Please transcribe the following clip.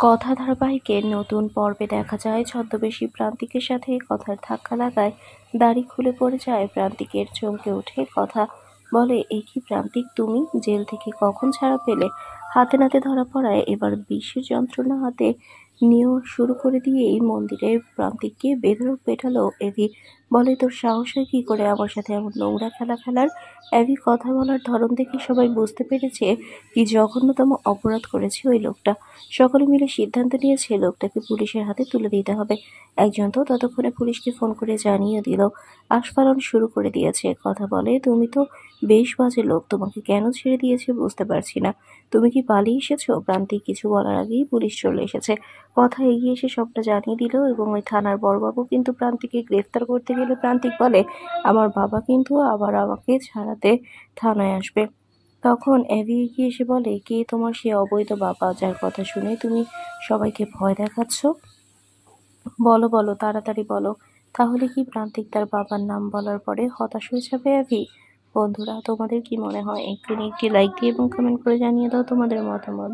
কথা ধারাবাহিকের নতুন পর্বে দেখা যায় ছদ্মবেশী প্রান্তিকের সাথে কথার ধাক্কা লাগায় দাড়ি খুলে পড়ে যায় প্রান্তিকের। চমকে ওঠে কথা, বলে এ কি প্রান্তিক, তুমি জেল থেকে কখন ছাড়া পেলে? হাতে নাতে ধরা পড়ায় এবার বিষের যন্ত্রণা হাতে নিয়েও শুরু করে দিয়েই মন্দিরে প্রান্তিককে বেধড়ক পেটালো এভি। বলে তোর সাহস হয় কি করে আমার সাথে এমন নোংরা খেলা খেলার? এভি কথা বলার ধরন দেখে সবাই বুঝতে পেরেছে কি জঘন্যতম অপরাধ করেছে ওই লোকটা। সকলে মিলে সিদ্ধান্ত নিয়েছে লোকটাকে পুলিশের হাতে তুলে দিতে হবে। একজন তো ততক্ষণে পুলিশকে ফোন করে জানিয়ে দিল, আস্ফালন শুরু করে দিয়েছে। কথা বলে তুমি তো বেশ বাজে লোক, তোমাকে কেন ছেড়ে দিয়েছে বুঝতে পারছি না। তুমি কি পালিয়ে এসেছো? প্রান্তিক কিছু বলার আগেই পুলিশ চলে এসেছে। কথা এগিয়ে এসে সবটা জানিয়ে দিল এবং ওই থানার বড়বাবু কিন্তু প্রান্তিককে গ্রেফতার করতে গেলে প্রান্তিক বলে আমার বাবা কিন্তু আবার আমাকে ছাড়াতে থানায় আসবে। তখন অ্যাবি এগিয়ে এসে বলে, কে তোমার সে অবৈধ বাবা যার কথা শুনে তুমি সবাইকে ভয় দেখাচ্ছ? বলো বলো, তাড়াতাড়ি বলো। তাহলে কি প্রান্তিক তার বাবার নাম বলার পরে হতাশ হয়ে যাবে অ্যাবি? বন্ধুরা, তোমাদের কি মনে হয়? এক্ষুনি একটি লাইক দিয়ে এবং কমেন্ট করে জানিয়ে দাও তোমাদের মতামত।